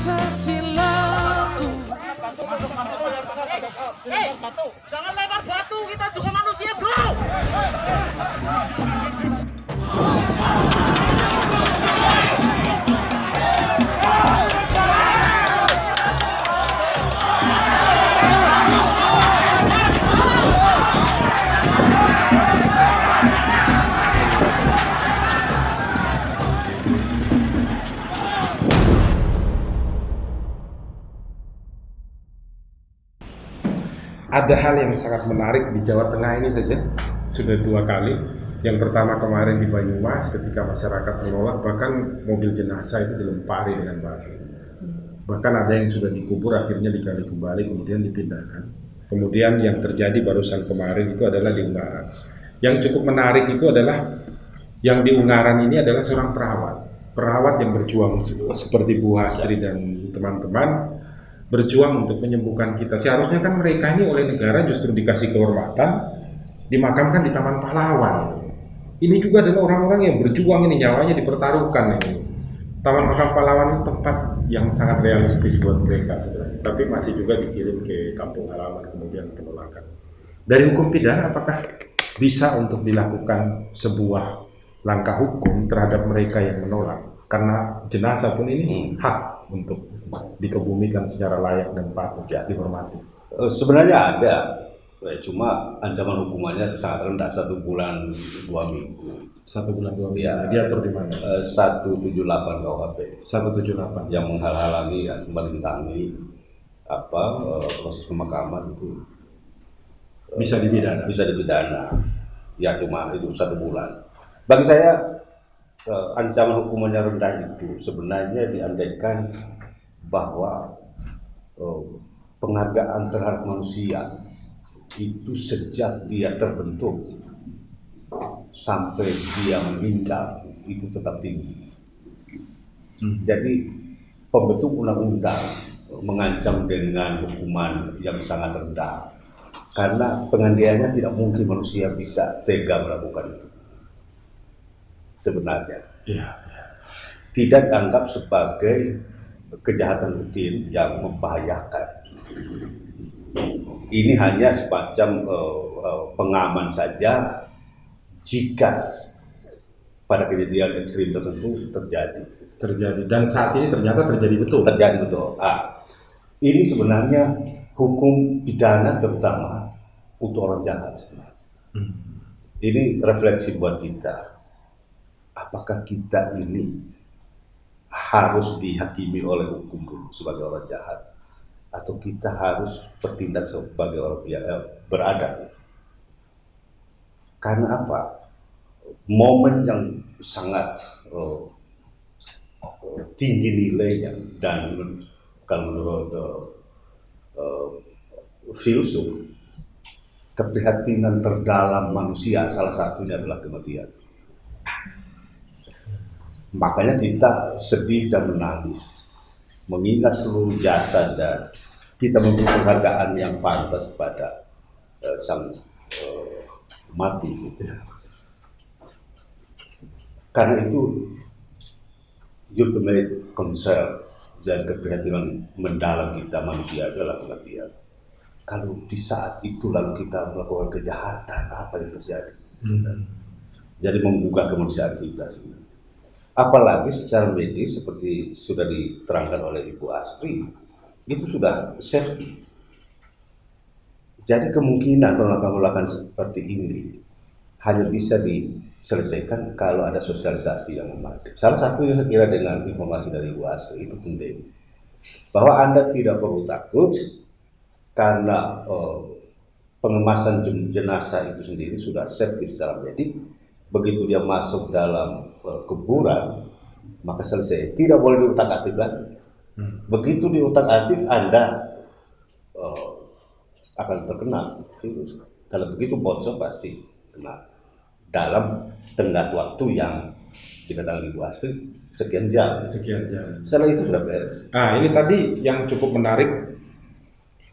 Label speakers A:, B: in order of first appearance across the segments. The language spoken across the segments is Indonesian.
A: Pancasilaku.
B: Hei, jangan lempar batu, kita juga manusia, bro.
C: Ada hal yang sangat menarik di Jawa Tengah ini saja, sudah 2 kali. Yang pertama kemarin di Banyumas ketika masyarakat menolak, bahkan mobil jenazah itu dilempari dengan batu. Bahkan ada yang sudah dikubur akhirnya digali kembali kemudian dipindahkan. Kemudian yang terjadi barusan kemarin itu adalah di Ungaran. Yang cukup menarik itu adalah yang di Ungaran ini adalah seorang perawat yang berjuang seperti Bu Hastri dan teman-teman, berjuang untuk menyembuhkan kita. Seharusnya kan mereka ini oleh negara justru dikasih kehormatan, dimakamkan di Taman Pahlawan. Ini juga adalah orang-orang yang berjuang ini, nyawanya dipertaruhkan ini. Taman Makam Pahlawan itu tempat yang sangat realistis buat mereka sebenarnya, tapi masih juga dikirim ke kampung halaman kemudian penolakan. Dari hukum pidana apakah bisa untuk dilakukan sebuah langkah hukum terhadap mereka yang menolak? Karena jenazah pun ini hak untuk dikebumikan secara layak dan patut dihormati.
D: Sebenarnya ada, cuma ancaman hukumannya sangat rendah, 1 bulan 2 minggu.
C: 1 bulan 2 minggu.
D: Ya,
C: Diatur di mana?
D: 178 KUHP.
C: 178.
D: Yang menghalang-halangi, melintangi proses pemakaman itu
C: Bisa dipidana.
D: Bisa dipidana. Ya cuma itu 1 bulan. Bagi saya ancaman hukumannya rendah itu sebenarnya diandaikan bahwa penghargaan terhadap manusia itu sejak dia terbentuk sampai dia meninggal itu tetap tinggi. Jadi pembentuk undang-undang mengancam dengan hukuman yang sangat rendah karena penganiayaannya tidak mungkin manusia bisa tega melakukan itu. Sebenarnya tidak dianggap sebagai kejahatan rutin yang membahayakan. Ini hanya semacam pengaman saja jika pada kejadian ekstrim tertentu terjadi. Dan saat ini ternyata terjadi betul. Ini sebenarnya hukum pidana terutama untuk orang jahat sebenarnya. Ini refleksi buat kita. Apakah kita ini harus dihakimi oleh hukum dulu sebagai orang jahat, atau kita harus bertindak sebagai orang beradab? Karena apa? Momen yang sangat tinggi nilainya, dan kalau menurut filsuf, keprihatinan terdalam manusia salah satunya adalah kematian. Makanya kita sedih dan menangis, mengingat seluruh jasa dan kita memberi penghargaan yang pantas pada sang mati. Karena itu ultimate concern dan keprihatinan mendalam kita manusia adalah kematian. Kalau di saat itu lalu kita melakukan kejahatan, apa yang terjadi? Jadi menggugah kemanusiaan kita sebenarnya. Apalagi secara medis seperti sudah diterangkan oleh Ibu Astri, itu sudah safety. Jadi kemungkinan penolakan seperti ini hanya bisa diselesaikan kalau ada sosialisasi yang memadai. Salah satu yang saya kira dengan informasi dari Ibu Astri itu penting, bahwa Anda tidak perlu takut karena pengemasan jenazah itu sendiri sudah safety secara medik. Begitu dia masuk dalam kuburan, maka selesai. Tidak boleh diutak-atik lagi. Begitu diutak-atik, Anda akan terkena virus. Kalau begitu bocor pasti kena. Dalam tenggat waktu yang dikatakan Ibu Astri sekian jam. Setelah itu sudah beres.
C: Ini tadi yang cukup menarik,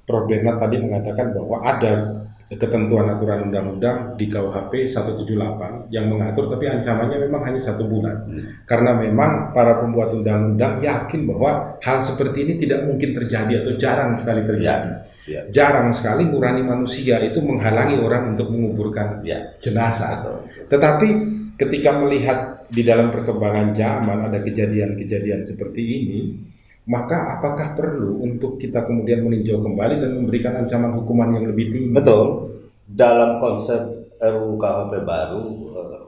C: Prof. Bernard tadi mengatakan bahwa ada ketentuan aturan undang-undang di KUHP 178 yang mengatur, tapi ancamannya memang hanya 1 bulan. Karena memang para pembuat undang-undang yakin bahwa hal seperti ini tidak mungkin terjadi atau jarang sekali terjadi. Jarang sekali nurani manusia itu menghalangi orang untuk menguburkan jenazah. Tetapi ketika melihat di dalam perkembangan zaman ada kejadian-kejadian seperti ini, maka apakah perlu untuk kita kemudian meninjau kembali dan memberikan ancaman hukuman yang lebih tinggi?
D: Betul. Dalam konsep RUU KUHP baru,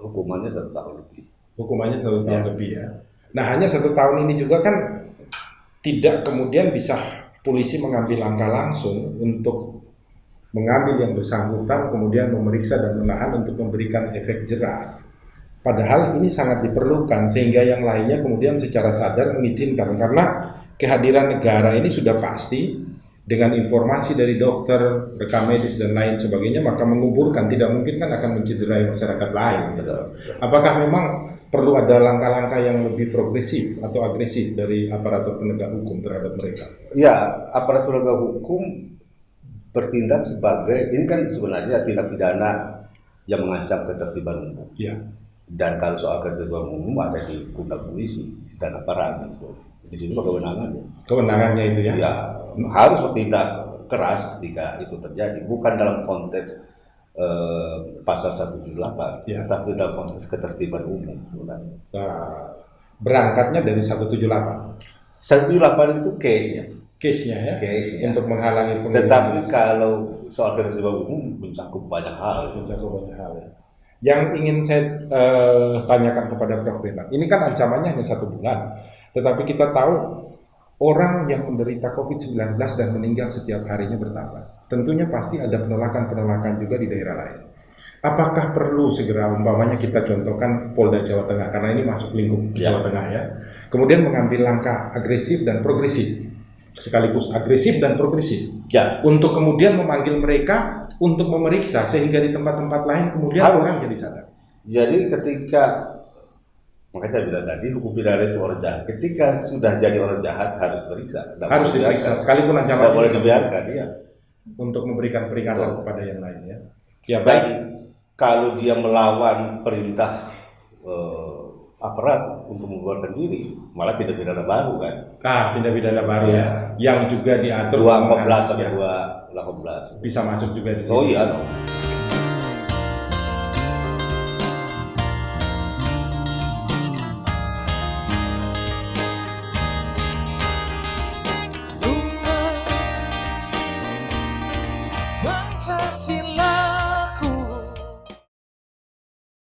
D: hukumannya 1 tahun lebih.
C: Hukumannya 1 tahun lebih ya. Nah, hanya 1 tahun ini juga kan tidak kemudian bisa polisi mengambil langkah langsung untuk mengambil yang bersangkutan, kemudian memeriksa dan menahan untuk memberikan efek jerah. Padahal ini sangat diperlukan sehingga yang lainnya kemudian secara sadar mengizinkan, karena kehadiran negara ini sudah pasti dengan informasi dari dokter, rekam medis dan lain sebagainya, maka menguburkan tidak mungkin kan akan mencederai masyarakat lain. Apakah memang perlu ada langkah-langkah yang lebih progresif atau agresif dari aparatur penegak hukum terhadap mereka?
D: Ya, aparatur penegak hukum bertindak sebagai, ini kan sebenarnya tindak pidana yang mengancam ketertiban umum.
C: Ya.
D: Dan kalau soal ketertiban umum ada di pundak polisi dan aparat. Di situ kewenangannya.
C: Kewenangannya itu ya?
D: Ya, harus bertindak keras ketika itu terjadi, bukan dalam konteks pasal 178, tapi dalam konteks ketertiban umum.
C: Nah, berangkatnya dari 178.
D: 178 itu case-nya.
C: Case-nya ya?
D: Case-nya.
C: Untuk menghalangi penggunaan.
D: Tetapi kalau soal ketertiban umum mencakup banyak hal.
C: Mencakup banyak hal ya. Yang ingin saya tanyakan kepada Prof. Bernard, ini kan ancamannya hanya 1 bulan, tetapi kita tahu orang yang menderita COVID-19 dan meninggal setiap harinya bertambah. Tentunya pasti ada penolakan-penolakan juga di daerah lain. Apakah perlu segera, umpamanya kita contohkan Polda Jawa Tengah, karena ini masuk lingkup Jawa Tengah ya, kemudian mengambil langkah agresif dan progresif, sekaligus agresif dan progresif, untuk kemudian memanggil mereka untuk memeriksa, sehingga di tempat-tempat lain kemudian orang jadi sadar.
D: Jadi ketika, makanya saya bilang tadi, hukum pidana itu orang jahat. Ketika sudah jadi orang jahat harus diperiksa.
C: Harus diperiksa, sekalipun ancaman
D: boleh dibiarkan, ya.
C: Untuk memberikan peringatan kepada yang lain ya. Ya
D: baik. Kalau dia melawan perintah aparat untuk mengeluarkan diri, malah tindak pidana baru kan?
C: Tindak pidana baru ya. Yang juga diatur
D: 214 sampai 218.
C: Bisa masuk juga di sini.
D: Oh iya dong.